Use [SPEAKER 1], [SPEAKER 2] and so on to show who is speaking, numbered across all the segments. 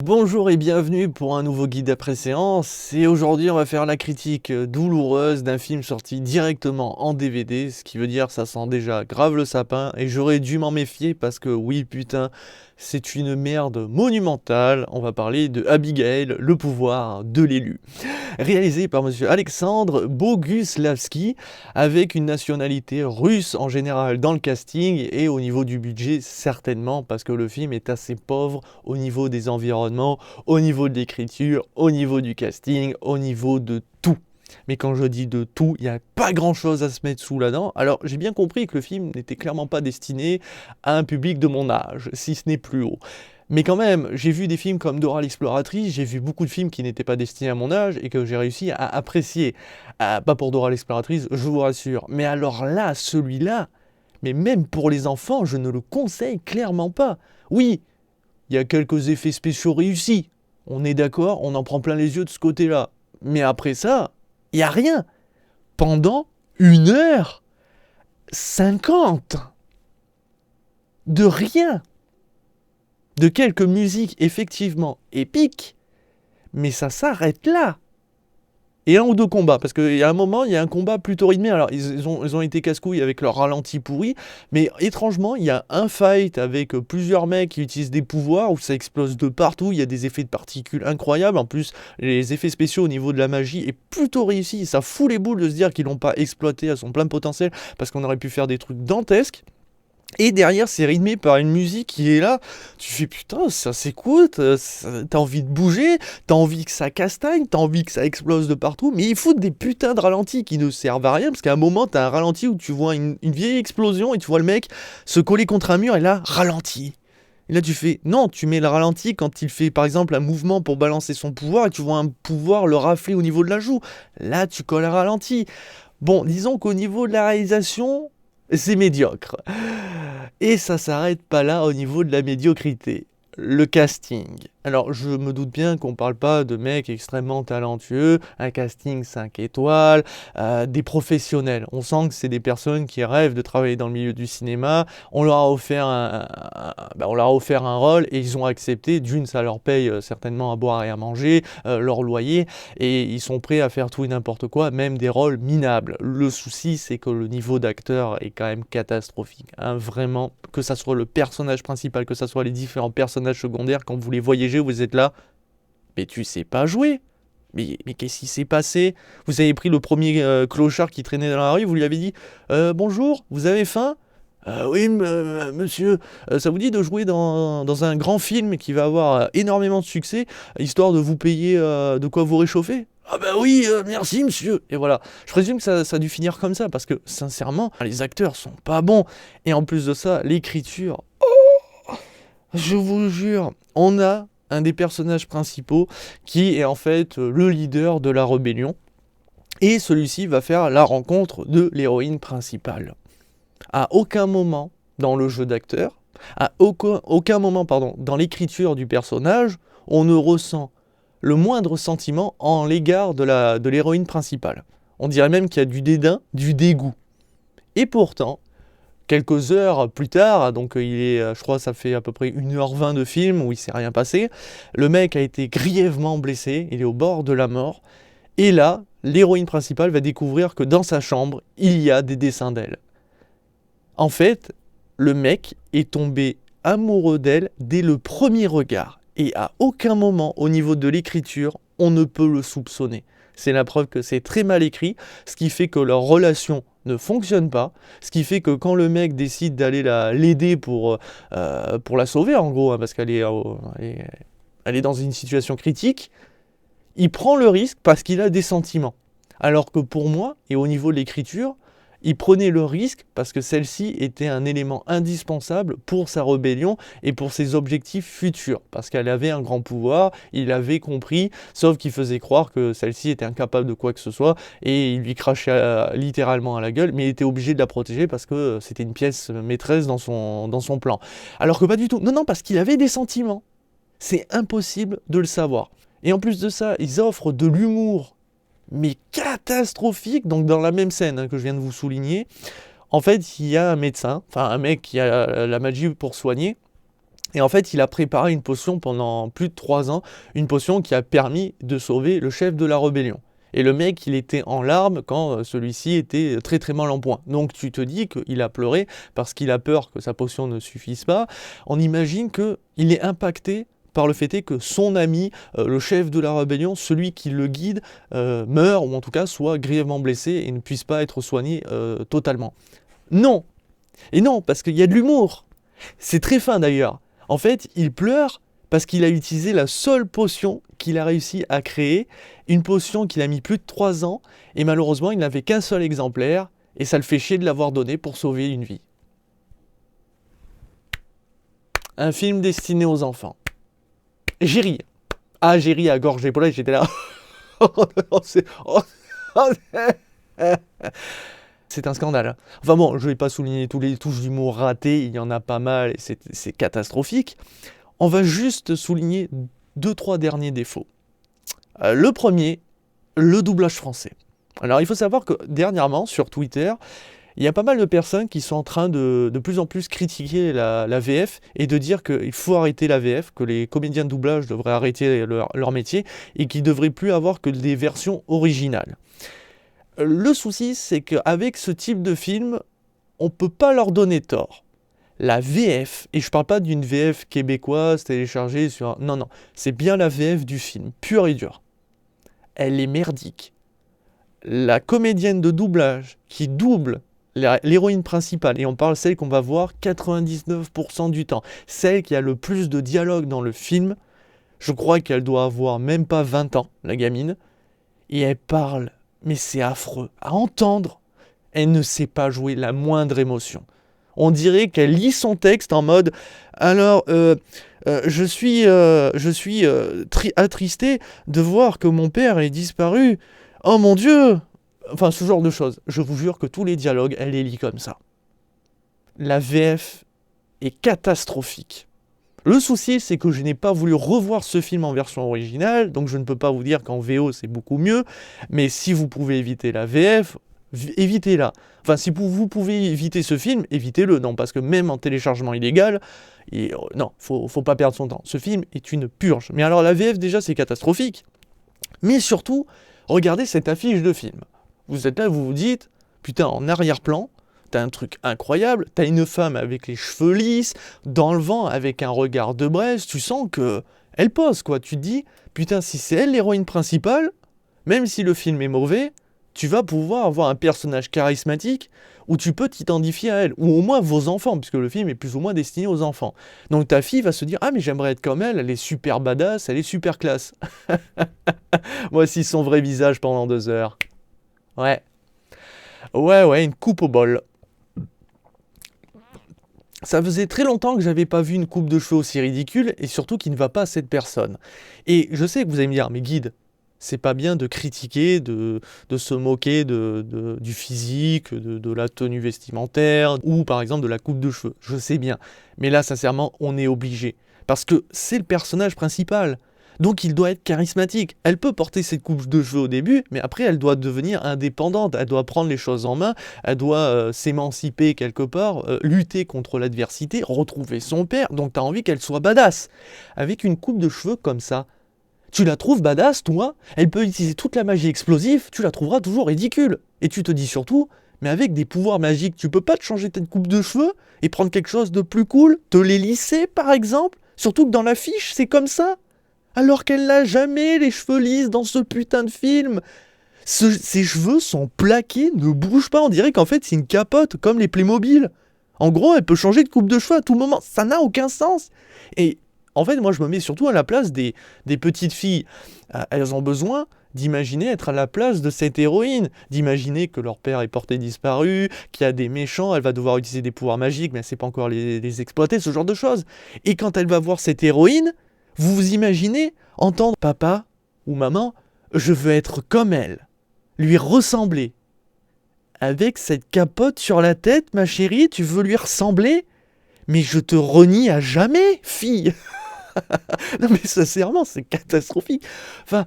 [SPEAKER 1] Bonjour et bienvenue pour un nouveau guide après séance. Et aujourd'hui, on va faire la critique douloureuse d'un film sorti directement en DVD, ce qui veut dire que ça sent déjà grave le sapin. Et j'aurais dû m'en méfier parce que oui, putain, c'est une merde monumentale. On va parler de Abigail, le pouvoir de l'élu. Réalisé par monsieur Alexandre Boguslavski, avec une nationalité russe en général dans le casting et au niveau du budget certainement, parce que le film est assez pauvre au niveau des environnements, au niveau de l'écriture, au niveau du casting, au niveau de tout. Mais quand je dis de tout, il n'y a pas grand chose à se mettre sous la dent. Alors j'ai bien compris que le film n'était clairement pas destiné à un public de mon âge, si ce n'est plus haut. Mais quand même, j'ai vu des films comme Dora l'exploratrice, j'ai vu beaucoup de films qui n'étaient pas destinés à mon âge et que j'ai réussi à apprécier. Pas pour Dora l'exploratrice, je vous rassure. Mais alors là, celui-là, mais même pour les enfants, je ne le conseille clairement pas. Oui, il y a quelques effets spéciaux réussis. On est d'accord, on en prend plein les yeux de ce côté-là. Mais après ça, il n'y a rien. Pendant 1h50 de rien. De quelques musiques effectivement épiques, mais ça s'arrête là. Et un ou deux combats, parce qu'il y a un moment, il y a un combat plutôt rythmé. Alors, ils ont été casse-couilles avec leur ralenti pourri, mais étrangement, il y a un fight avec plusieurs mecs qui utilisent des pouvoirs, où ça explose de partout, il y a des effets de particules incroyables. En plus, les effets spéciaux au niveau de la magie est plutôt réussi. Ça fout les boules de se dire qu'ils l'ont pas exploité à son plein potentiel, parce qu'on aurait pu faire des trucs dantesques. Et derrière, c'est rythmé par une musique qui est là. Tu fais putain, ça s'écoute, t'as envie de bouger, t'as envie que ça castagne, t'as envie que ça explose de partout. Mais ils foutent des putains de ralentis qui ne servent à rien. Parce qu'à un moment, t'as un ralenti où tu vois une vieille explosion et tu vois le mec se coller contre un mur et là, ralenti. Et là, tu fais non, tu mets le ralenti quand il fait par exemple un mouvement pour balancer son pouvoir et tu vois un pouvoir le rafler au niveau de la joue. Là, tu colles un ralenti. Bon, disons qu'au niveau de la réalisation, c'est médiocre. Et ça s'arrête pas là au niveau de la médiocrité. Le casting. Alors, je me doute bien qu'on parle pas de mecs extrêmement talentueux, un casting 5 étoiles, des professionnels. On sent que c'est des personnes qui rêvent de travailler dans le milieu du cinéma. On leur a offert un rôle et ils ont accepté. D'une, ça leur paye certainement à boire et à manger, leur loyer, et ils sont prêts à faire tout et n'importe quoi, même des rôles minables. Le souci, c'est que le niveau d'acteur est quand même catastrophique. Hein, vraiment, que ça soit le personnage principal, que ça soit les différents personnages secondaires, quand vous les voyez, vous êtes là, mais tu sais pas jouer. Mais qu'est-ce qui s'est passé? Vous avez pris le premier clochard qui traînait dans la rue, vous lui avez dit bonjour, vous avez faim? Oui, monsieur, ça vous dit de jouer dans un grand film qui va avoir énormément de succès, histoire de vous payer de quoi vous réchauffer? Ah bah oui, merci monsieur. Et voilà, je présume que ça a dû finir comme ça, parce que sincèrement, les acteurs sont pas bons. Et en plus de ça, l'écriture, je vous jure, on a un des personnages principaux qui est en fait le leader de la rébellion. Et celui-ci va faire la rencontre de l'héroïne principale. À aucun moment dans le jeu d'acteur, à aucun moment dans l'écriture du personnage, on ne ressent le moindre sentiment en l'égard de l'héroïne principale. On dirait même qu'il y a du dédain, du dégoût. Et pourtant, quelques heures plus tard, donc je crois que ça fait à peu près 1h20 de film où il s'est rien passé, le mec a été grièvement blessé, il est au bord de la mort, et là, l'héroïne principale va découvrir que dans sa chambre, il y a des dessins d'elle. En fait, le mec est tombé amoureux d'elle dès le premier regard, et à aucun moment au niveau de l'écriture, on ne peut le soupçonner. C'est la preuve que c'est très mal écrit, ce qui fait que leur relation ne fonctionne pas, ce qui fait que quand le mec décide d'aller l'aider pour la sauver en gros, hein, parce qu'elle elle est dans une situation critique, il prend le risque parce qu'il a des sentiments. Alors que pour moi, et au niveau de l'écriture, il prenait le risque parce que celle-ci était un élément indispensable pour sa rébellion et pour ses objectifs futurs. Parce qu'elle avait un grand pouvoir, il avait compris, sauf qu'il faisait croire que celle-ci était incapable de quoi que ce soit et il lui crachait littéralement à la gueule, mais il était obligé de la protéger parce que c'était une pièce maîtresse dans son plan. Alors que pas du tout. Non, non, parce qu'il avait des sentiments. C'est impossible de le savoir. Et en plus de ça, ils offrent de l'humour mais catastrophique. Donc dans la même scène que je viens de vous souligner, en fait il y a un médecin, enfin un mec qui a la magie pour soigner, Et en fait, il a préparé une potion pendant plus de 3 ans, une potion qui a permis de sauver le chef de la rébellion. Et le mec, il était en larmes quand celui-ci était très très mal en point. Donc tu te dis qu'il a pleuré parce qu'il a peur que sa potion ne suffise pas. On imagine qu'il est impacté par le fait que son ami, le chef de la rébellion, celui qui le guide, meure, ou en tout cas soit grièvement blessé et ne puisse pas être soigné totalement. Non. Et non, parce qu'il y a de l'humour. C'est très fin d'ailleurs. En fait, il pleure parce qu'il a utilisé la seule potion qu'il a réussi à créer, une potion qu'il a mis plus de 3 ans, et malheureusement, il n'avait qu'un seul exemplaire, et ça le fait chier de l'avoir donné pour sauver une vie. Un film destiné aux enfants. J'ai ri. Ah, j'ai ri à gorge épaulée, j'étais là. C'est un scandale. Enfin bon, je ne vais pas souligner tous les touches d'humour ratées, il y en a pas mal, et c'est catastrophique. On va juste souligner 2-3 derniers défauts. Le premier, le doublage français. Alors il faut savoir que dernièrement, sur Twitter, il y a pas mal de personnes qui sont en train de plus en plus critiquer la VF et de dire qu'il faut arrêter la VF, que les comédiens de doublage devraient arrêter leur métier et qu'ils ne devraient plus avoir que des versions originales. Le souci, c'est qu'avec ce type de film, on ne peut pas leur donner tort. La VF, et je parle pas d'une VF québécoise téléchargée sur... Non, c'est bien la VF du film, pure et dure. Elle est merdique. La comédienne de doublage qui double l'héroïne principale, et on parle celle qu'on va voir 99% du temps, celle qui a le plus de dialogue dans le film, je crois qu'elle doit avoir même pas 20 ans, la gamine, et elle parle, mais c'est affreux. À entendre, elle ne sait pas jouer la moindre émotion. On dirait qu'elle lit son texte en mode « Alors, je suis attristé de voir que mon père est disparu. Oh mon Dieu !» Enfin, ce genre de choses. Je vous jure que tous les dialogues, elle les lit comme ça. La VF est catastrophique. Le souci, c'est que je n'ai pas voulu revoir ce film en version originale, donc je ne peux pas vous dire qu'en VO, c'est beaucoup mieux. Mais si vous pouvez éviter la VF... évitez-la. Enfin, si vous pouvez éviter ce film, évitez-le. Non, parce que même en téléchargement illégal, non, faut pas perdre son temps. Ce film est une purge. Mais alors la VF, déjà, c'est catastrophique. Mais surtout, regardez cette affiche de film. Vous êtes là, vous vous dites, putain, en arrière-plan, t'as un truc incroyable, t'as une femme avec les cheveux lisses, dans le vent, avec un regard de braise, tu sens que elle pose, quoi. Tu te dis, putain, si c'est elle l'héroïne principale, même si le film est mauvais, tu vas pouvoir avoir un personnage charismatique où tu peux t'identifier à elle, ou au moins vos enfants, puisque le film est plus ou moins destiné aux enfants. Donc ta fille va se dire « Ah mais j'aimerais être comme elle est super badass, elle est super classe. » Voici son vrai visage pendant 2 heures. Ouais, une coupe au bol. Ça faisait très longtemps que j'avais pas vu une coupe de cheveux aussi ridicule, et surtout qui ne va pas à cette personne. Et je sais que vous allez me dire « Mais Guide, c'est pas bien de critiquer, de se moquer du physique, de la tenue vestimentaire, ou par exemple de la coupe de cheveux. Je sais bien. Mais là, sincèrement, on est obligé. Parce que c'est le personnage principal. Donc il doit être charismatique. Elle peut porter cette coupe de cheveux au début, mais après elle doit devenir indépendante. Elle doit prendre les choses en main, elle doit s'émanciper quelque part, lutter contre l'adversité, retrouver son père. Donc tu as envie qu'elle soit badass. Avec une coupe de cheveux comme ça, tu la trouves badass, toi? Elle peut utiliser toute la magie explosive, tu la trouveras toujours ridicule. Et tu te dis surtout, mais avec des pouvoirs magiques, tu peux pas te changer ta coupe de cheveux et prendre quelque chose de plus cool? Te les lisser, par exemple? Surtout que dans l'affiche, c'est comme ça. Alors qu'elle n'a jamais les cheveux lisses dans ce putain de film. Ses cheveux sont plaqués, ne bougent pas. On dirait qu'en fait, c'est une capote, comme les Playmobil. En gros, elle peut changer de coupe de cheveux à tout moment. Ça n'a aucun sens. Et en fait, moi, je me mets surtout à la place des petites filles. Elles ont besoin d'imaginer être à la place de cette héroïne, d'imaginer que leur père est porté disparu, qu'il y a des méchants, elle va devoir utiliser des pouvoirs magiques, mais elle ne sait pas encore les exploiter, ce genre de choses. Et quand elle va voir cette héroïne, vous vous imaginez entendre « Papa ou maman, je veux être comme elle, lui ressembler. » Avec cette capote sur la tête, ma chérie, tu veux lui ressembler? Mais je te renie à jamais, fille. Non mais sincèrement, c'est catastrophique. Enfin,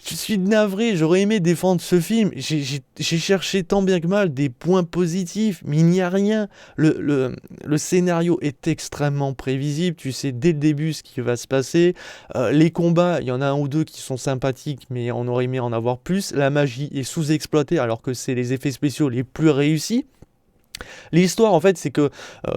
[SPEAKER 1] Je suis navré, j'aurais aimé défendre ce film. J'ai cherché tant bien que mal des points positifs, mais il n'y a rien. Le scénario est extrêmement prévisible. Tu sais dès le début ce qui va se passer. Les combats, il y en a un ou deux qui sont sympathiques, mais on aurait aimé en avoir plus. La magie est sous-exploitée alors que c'est les effets spéciaux les plus réussis. L'histoire, en fait, c'est que,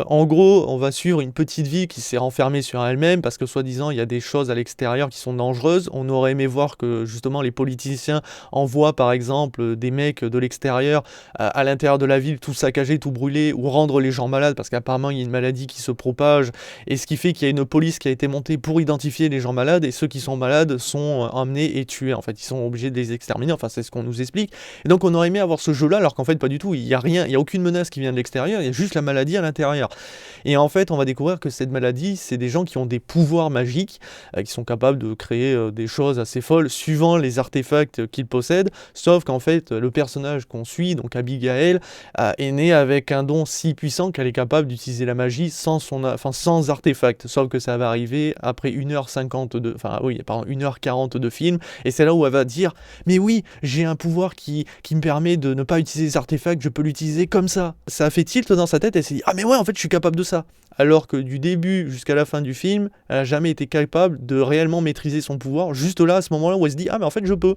[SPEAKER 1] en gros, on va suivre une petite ville qui s'est renfermée sur elle-même parce que, soi-disant, il y a des choses à l'extérieur qui sont dangereuses. On aurait aimé voir que, justement, les politiciens envoient, par exemple, des mecs de l'extérieur à l'intérieur de la ville, tout saccager, tout brûler, ou rendre les gens malades parce qu'apparemment, il y a une maladie qui se propage, et ce qui fait qu'il y a une police qui a été montée pour identifier les gens malades, et ceux qui sont malades sont emmenés et tués. En fait, ils sont obligés de les exterminer. Enfin, c'est ce qu'on nous explique. Et donc, on aurait aimé avoir ce jeu-là, alors qu'en fait, pas du tout. Il n'y a rien, il n'y a aucune menace qui vient de l'extérieur, il y a juste la maladie à l'intérieur. Et en fait, on va découvrir que cette maladie, c'est des gens qui ont des pouvoirs magiques, qui sont capables de créer des choses assez folles, suivant les artefacts qu'ils possèdent, sauf qu'en fait, le personnage qu'on suit, donc Abigail, est né avec un don si puissant qu'elle est capable d'utiliser la magie sans artefact, sauf que ça va arriver après 1h50 1h40 de film, et c'est là où elle va dire, mais oui, j'ai un pouvoir qui me permet de ne pas utiliser les artefacts, je peux l'utiliser comme ça. Ça a fait tilt dans sa tête, elle s'est dit, ah mais ouais, en fait, je suis capable de ça. Alors que du début jusqu'à la fin du film, elle n'a jamais été capable de réellement maîtriser son pouvoir, juste là, à ce moment-là où elle se dit, ah mais en fait, je peux.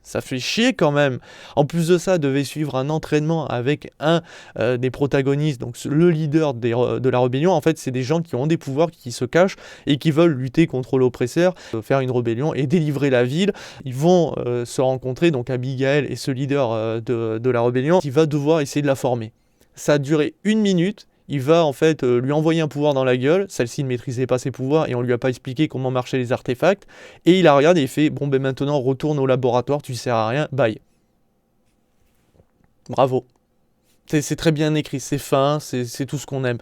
[SPEAKER 1] Ça fait chier quand même. En plus de ça, devait suivre un entraînement avec un des protagonistes, donc le leader de la rébellion. En fait, c'est des gens qui ont des pouvoirs, qui se cachent et qui veulent lutter contre l'oppresseur, faire une rébellion et délivrer la ville. Ils vont se rencontrer, donc Abigail et ce leader de la rébellion, qui va devoir essayer de la former. Ça a duré 1 minute. Il va en fait lui envoyer un pouvoir dans la gueule, celle-ci ne maîtrisait pas ses pouvoirs et on lui a pas expliqué comment marchaient les artefacts, et il la regarde et il fait, bon ben maintenant retourne au laboratoire, tu sers à rien, bye. Bravo. C'est très bien écrit, c'est fin, c'est tout ce qu'on aime.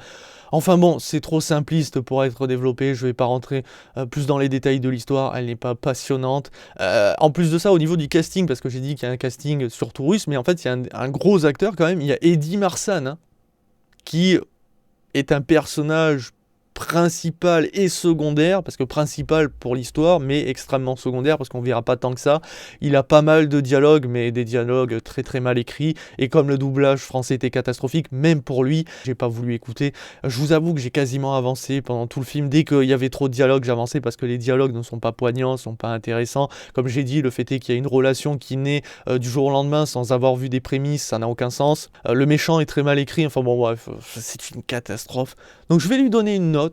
[SPEAKER 1] Enfin bon, c'est trop simpliste pour être développé, je vais pas rentrer plus dans les détails de l'histoire, elle n'est pas passionnante. En plus de ça, au niveau du casting, parce que j'ai dit qu'il y a un casting surtout russe, mais en fait il y a un gros acteur quand même, il y a Eddie Marsan, hein, qui est un personnage principal et secondaire, parce que principal pour l'histoire, mais extrêmement secondaire, parce qu'on verra pas tant que ça. Il a pas mal de dialogues, mais des dialogues très très mal écrits, et comme le doublage français était catastrophique, même pour lui, j'ai pas voulu écouter. Je vous avoue que j'ai quasiment avancé pendant tout le film. Dès qu'il y avait trop de dialogues, j'avançais, parce que les dialogues ne sont pas poignants, sont pas intéressants. Comme j'ai dit, le fait est qu'il y a une relation qui naît du jour au lendemain, sans avoir vu des prémices, ça n'a aucun sens. Le méchant est très mal écrit, enfin bon bref, c'est une catastrophe. Donc je vais lui donner une note.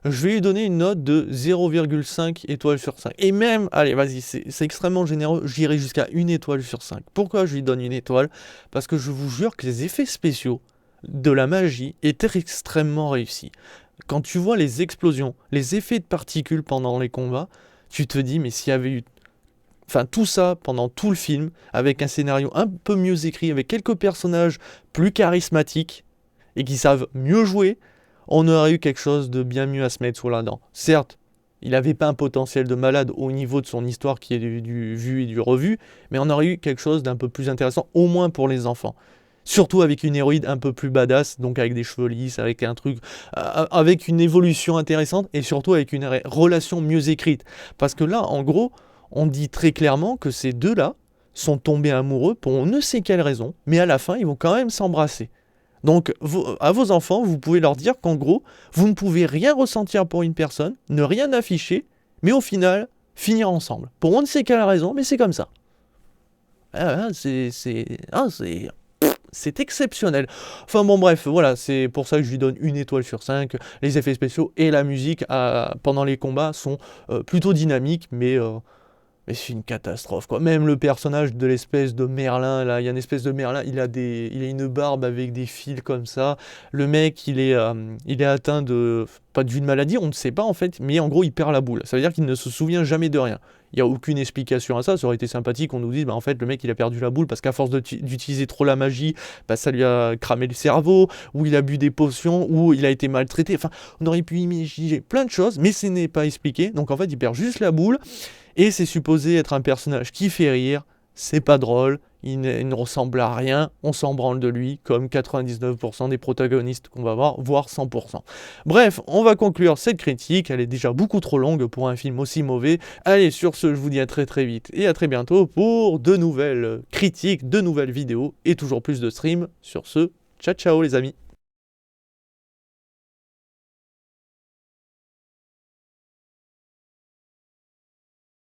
[SPEAKER 1] Je vais lui donner une note de 0,5 étoiles sur 5. Et même, allez, vas-y, c'est extrêmement généreux, j'irai jusqu'à 1 étoile sur 5. Pourquoi je lui donne 1 étoile? Parce que je vous jure que les effets spéciaux de la magie étaient extrêmement réussis. Quand tu vois les explosions, les effets de particules pendant les combats, tu te dis, mais s'il y avait eu... Enfin, tout ça pendant tout le film, avec un scénario un peu mieux écrit, avec quelques personnages plus charismatiques et qui savent mieux jouer, on aurait eu quelque chose de bien mieux à se mettre sous la dent. Certes, il n'avait pas un potentiel de malade au niveau de son histoire qui est du vu et du revu, mais on aurait eu quelque chose d'un peu plus intéressant, au moins pour les enfants. Surtout avec une héroïne un peu plus badass, donc avec des cheveux lisses, avec un truc, avec une évolution intéressante, et surtout avec une relation mieux écrite. Parce que là, en gros, on dit très clairement que ces deux-là sont tombés amoureux pour on ne sait quelle raison, mais à la fin, ils vont quand même s'embrasser. Donc, à vos enfants, vous pouvez leur dire qu'en gros, vous ne pouvez rien ressentir pour une personne, ne rien afficher, mais au final, finir ensemble. Pour on ne sait quelle raison, mais c'est comme ça. C'est exceptionnel. Enfin bon bref, voilà, c'est pour ça que je lui donne 1 étoile sur 5. Les effets spéciaux et la musique pendant les combats sont plutôt dynamiques, mais c'est une catastrophe, quoi. Même le personnage de l'espèce de Merlin, là, il y a une espèce de Merlin, il a une barbe avec des fils comme ça. Le mec, il est atteint pas d'une maladie, on ne sait pas en fait, mais en gros, il perd la boule. Ça veut dire qu'il ne se souvient jamais de rien. Il n'y a aucune explication à ça, ça aurait été sympathique qu'on nous dise, en fait, le mec, il a perdu la boule parce qu'à force d'utiliser trop la magie, ça lui a cramé le cerveau, ou il a bu des potions, ou il a été maltraité. Enfin, on aurait pu imaginer plein de choses, mais ce n'est pas expliqué. Donc en fait, il perd juste la boule. Et c'est supposé être un personnage qui fait rire, c'est pas drôle, il ne ressemble à rien, on s'en branle de lui, comme 99% des protagonistes qu'on va voir, voire 100%. Bref, on va conclure cette critique, elle est déjà beaucoup trop longue pour un film aussi mauvais. Allez, sur ce, je vous dis à très très vite et à très bientôt pour de nouvelles critiques, de nouvelles vidéos et toujours plus de streams. Sur ce, ciao ciao les amis.